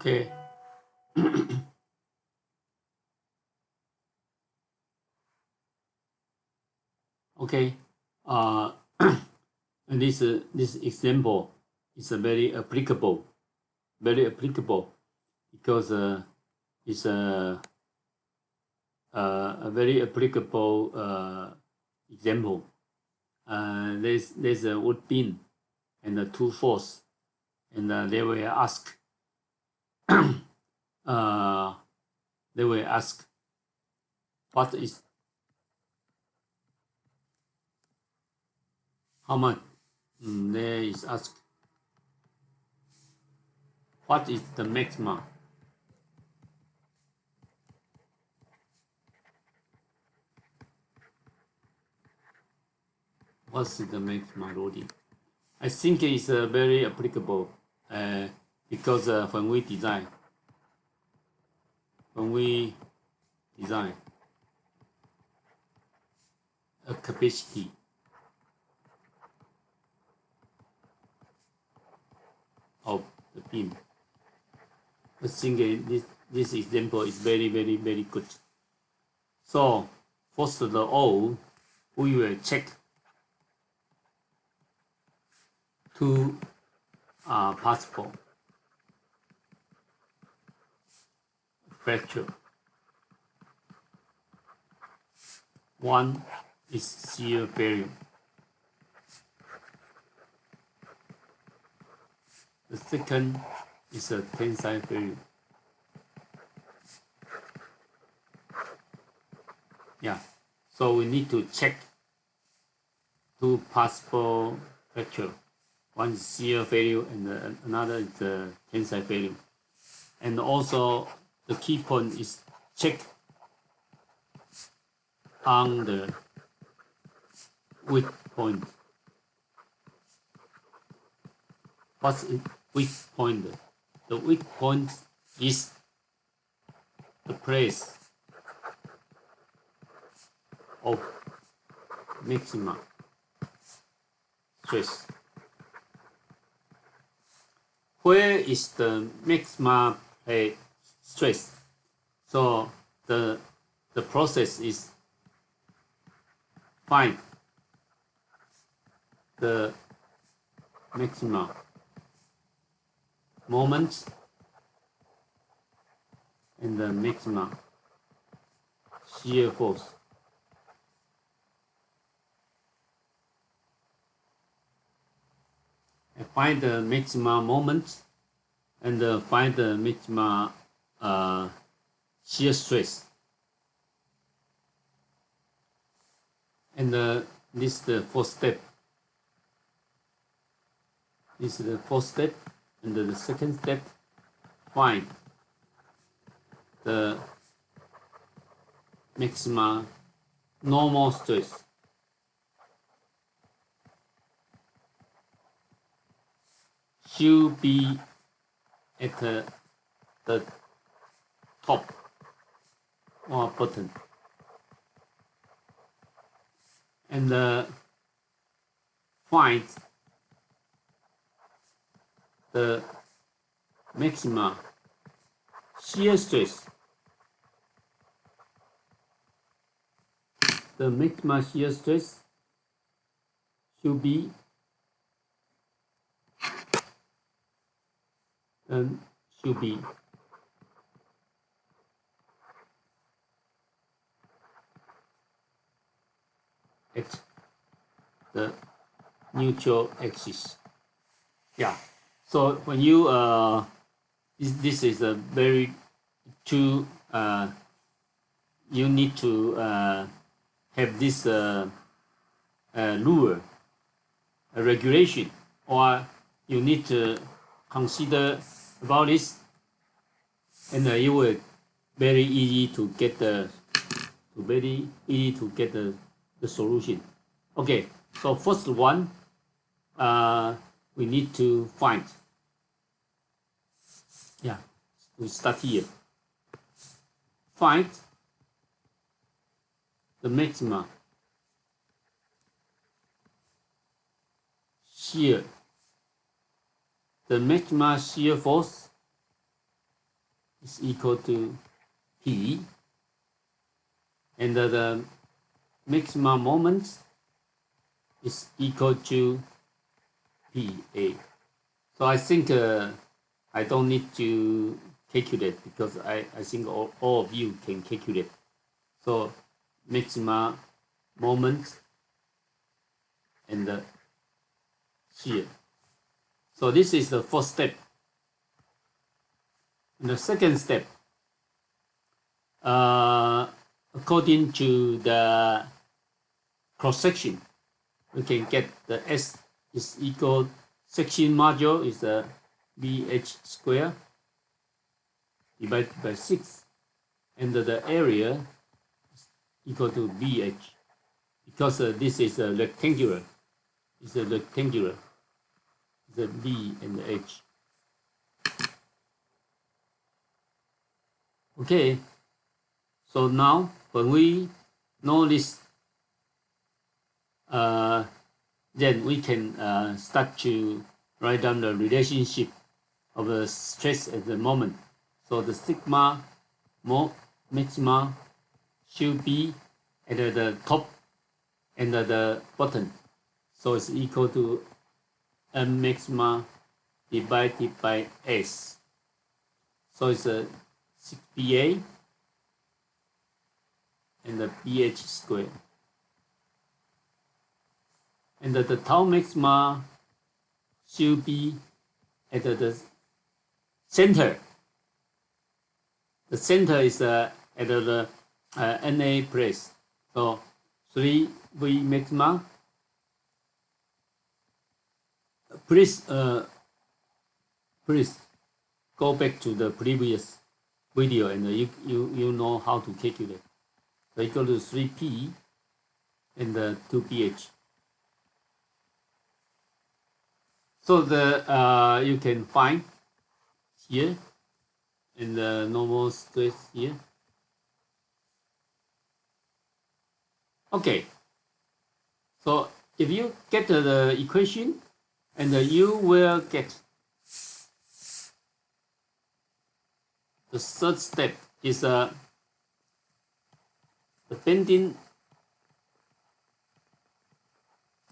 Okay. Okay. And this example is very applicable because it's a very applicable example. There's a wood pin and the two force, and they will ask what is how much. There is asked what is the maximum. What's the maximum loading? I think it's very applicable because when we design a capacity of the beam, I think this example is very good. So first of all, we will check two possible fracture. One is shear failure. The second is a tensile failure. Yeah, so we need to check two possible fracture. One is shear failure and another is the tensile failure. And also the key point is check on the weak point. What's the weak point? The weak point is the place of maximum stress. Where is the maximum stress? So the process is find the maximum moment and the maximum shear force. And find the maximum moment and find the maximum shear stress. And this is the fourth step. This is the fourth step, and the second step, find the maximum normal stress. Should be at the top or bottom, and find the maximum shear stress. The maximum shear stress should be at the neutral axis. Yeah. So when you this is a very true. You need to have this rule, a regulation, or you need to consider about this, and you will very easy to get the solution. Okay, so first one, we need to find. Yeah, we start here. Find the maximum shear, the maximum shear force is equal to P, and the maximum moment is equal to PA. So I think I don't need to calculate because I think all of you can calculate. So maximum moment and the shear. So this is the first step. In the second step, according to the cross section, we can get the S is equal, section module is the BH square divided by 6, and the area is equal to BH, because this is a rectangular. It's a rectangular. The B and the H. Okay, so now when we know this, then we can start to write down the relationship of the stress at the moment. So the sigma maxima should be at the top and at the bottom. So it's equal to M maxima divided by S. So it's a 6BA and the BH square. And the tau maxima should be at the center. The center is at the NA place. So 3V maxima. Please go back to the previous video and you know how to calculate. So equal to 3P and 2pH. So the you can find here in the normal stress here. Okay. So if you get the equation, and you will get the third step is the bending.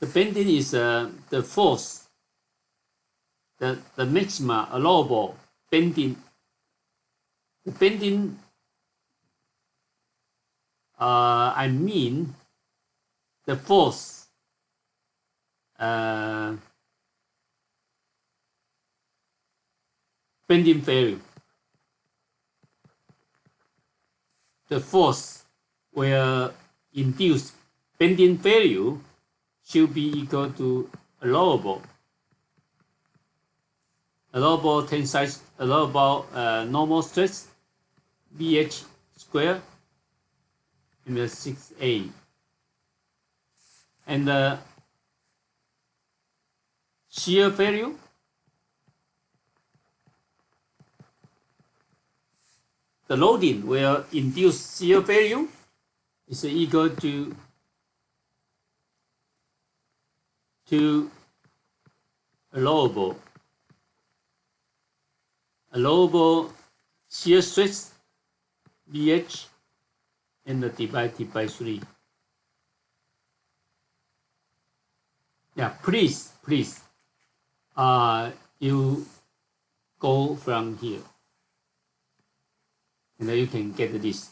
The bending is the force, the maxima allowable bending. The bending, I mean the force bending value. The force will induce bending value should be equal to allowable tensile, allowable normal stress BH square in the 6A, and the shear value the loading will induce shear value is equal to allowable shear stress BH and divided by 3. Yeah, please, you go from here, and then you can get this.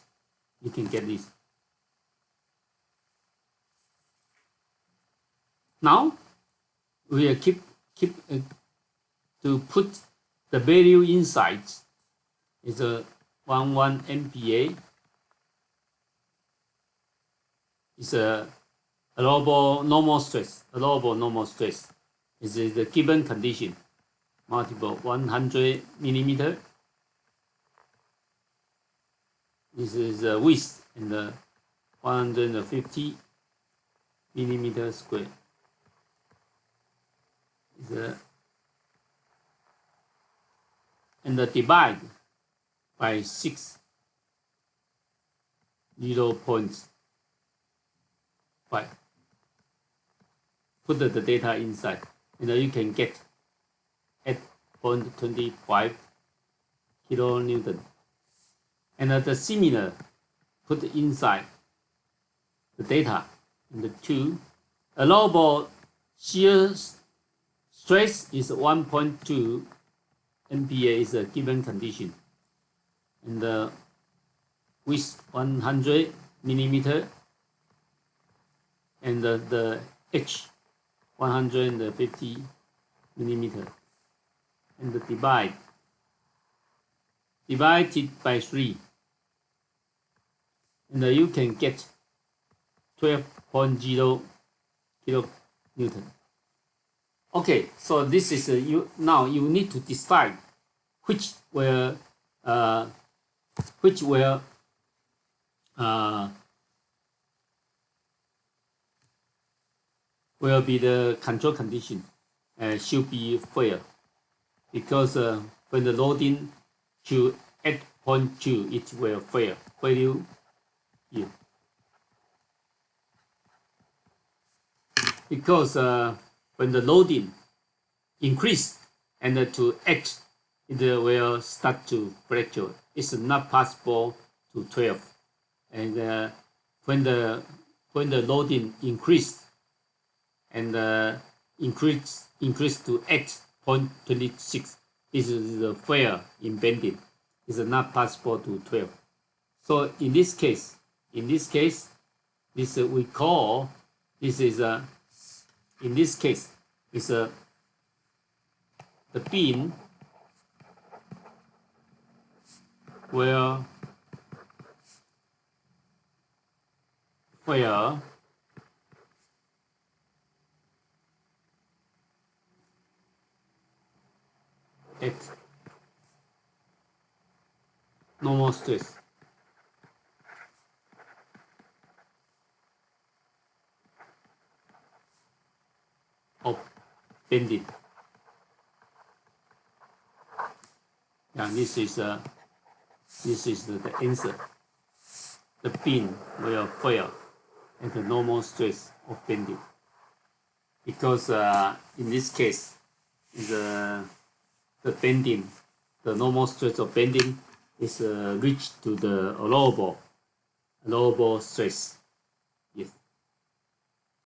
You can get this. Now we will keep to put the value inside. Is a 11 MPa. Is a allowable normal stress. Allowable normal stress is the given condition. Multiple 100 millimeter. This is the width and the 150 millimeter square. And the divide by 0.5. Put the data inside, and you can get 8.25 kilonewton and the similar put inside the data in the 2. Allowable shear stress is 1.2 MPa is a given condition, and with 100 millimeter, and the H 150 millimeter, and the divided by 3, and you can get 12.0 kilonewton. Okay, so this is now you need to decide which will be the control condition, should be fair, because when the loading to 8.2 it will fail value here, because when the loading increase and to 8, it will start to fracture. It's not possible to 12, and when the loading increase and increase to 8.26, this is the fail in bending. It's not possible to 12. So in this case, this we call, this is in this case is the beam will fail at normal stress. Of bending. Yeah, this is the answer. The beam will fail at the normal stress of bending, because in this case, the bending, the normal stress of bending is reached to the allowable stress.